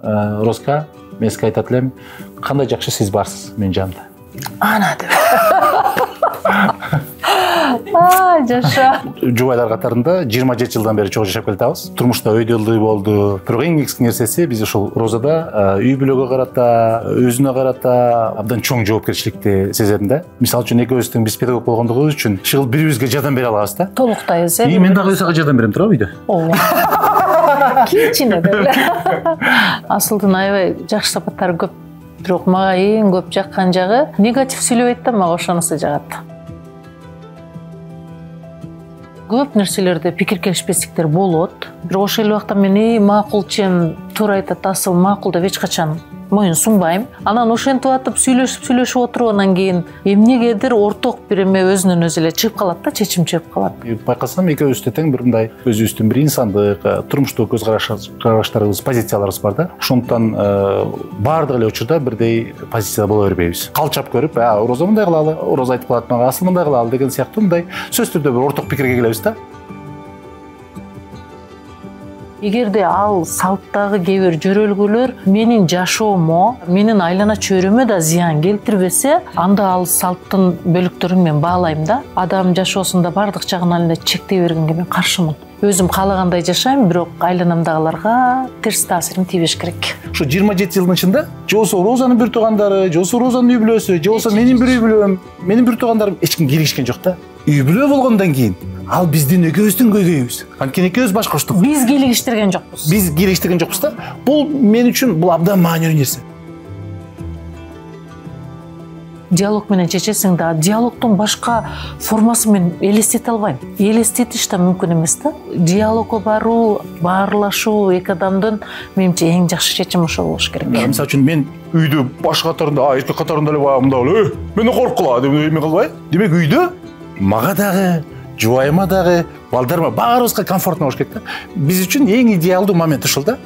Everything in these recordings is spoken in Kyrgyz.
Розка, мен сізге айтат элем, кандай жакшы сиз барсыз менин жанымда. Ана деп. Жаша. Жубайлар катарында 27 жылдан бери чогуу жашап келатабыз. Турмушта өйдөлдүү болду. Бирок эң негизги нерсеси биз ушул Розада үй бүлөгө карата, өзүнө карата абдан чоң жоопкерчиликти сезем да. Мисалы үчүн экөөбүздүн биз педагог болгондугубуз үчүн ушул бири-бирибизге жардам бере алабыз да. Толуктайбыз, Мен дагы сага жардам берем туурабы үйдө. Кичине деле. Асылдын аябай жакшы сапаттары көп. Бирок мага эң көп жаккан жагы негатив сүйлөбөйт да, мага ошонусу жагат. Көп нерселерде пикир келишпестиктер болот. Бирок ошол эле убакта мен макулчен туура айтат, асыл макул деп эч качан моюн сунбайм. Анан ошентип атып сүйлөшүп отургандан кийин эмнегедир орток бир эме өзүнөн өзү эле чыгып калат да, чечим чыгып калат. Байкасам экөөбүздө тең бир мындай өзүбүздүн бир инсандык, турмуштук көз караштарыбыз, позицияларыбыз бар да. Ошондуктан баардык эле учурда бирдей позиция боло бербейбиз. Калчап көрүп, Роза мындай кылалы, Роза айтып калат мага, асыл мындай кылалы деген сыяктуу мындай сөз түрдө бир орток пикирге келебиз да. Эгерде ал салттагы кээ бир жөрөлгөлөр менин жашоомо, менин айлана чөйрөмө да зыян келтирбесе, анда ал салттын бөлүктөрүн мен баалайм да. Адам жашоосунда бардык жагынан эле чектей бергенге мен каршымын. Өзүм каалагандай жашайм, бирок айланамдагыларга терс таасирим тийбеш керек. Ушу 27 жылдын ичинде же болсо Розанын бир туугандары, же болсо Розанын үй бүлөсү, же болсо менин бир үй бүлөм, менин бир туугандарым эч ким киришкен жок да. Үй бүлө болгондон кийин ал биздин экөөбүздүн көйгөйүбүз. Анткени экөөбүз баш коштук. Биз кийлигиштирген жокпуз. Биз кийлигиштирген жокпуз да. Бул мен үчүн бул абдан маанилүү нерсе. Диалог менен чечесиң да, диалогдун башка формасын мен элестете албайм. Элестетиш да мүмкүн эмес да. Диалогго баруу, баарлашуу эки адамдын менимче эң жакшы чечим ошол болуш керек. Мисалы үчүн мен үйдө баш катарында, эркек катарында эле баягында эле, мени коркула деп эме кылбай. Демек үйдө мага дагы, жубайыма дагы, балдарыма баарыбызга комфортно болуш керек да. Биз үчүн эң идеалдуу момент ушул да.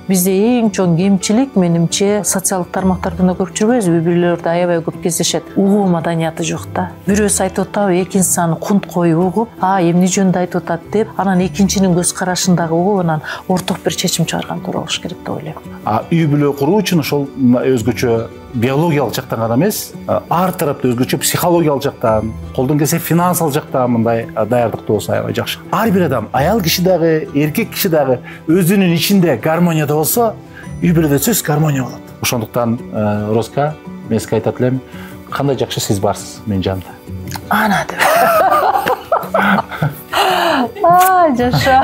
Бизде эң чоң кемчилик менимче социалдык тармактарда көп жүрбөйбүз, үй-бүлөлөрдө аябай көп кездешет. Угуу маданияты жок да. Бирөөсү айтып атабы, экинчисин кунт коюп угуп, эмне жөнүндө айтып атат деп, анан экинчинин көз карашындагы угуп, анан орток бир чечим чыгарган туура болуш керек деп ойлойм. Үй бүлө куруу үчүн ошол өзгөчө биологиялык жактан гана эмес, ар тараптуу өзгөчө психологиялык жактан, колдон келсе финансалык жактан мындай даярдыктуу болсо аябай жакшы. Ар бир адам, аял киши дагы, эркек киши дагы өзүнүн ичинде гармонияда болсо, үй бүлөдө сөзсүз гармония болот. Ошондуктан Розка, мен сизге айтат элем, кандай жакшы сиз барсыз менин жанымда. Ана деп. Жаша.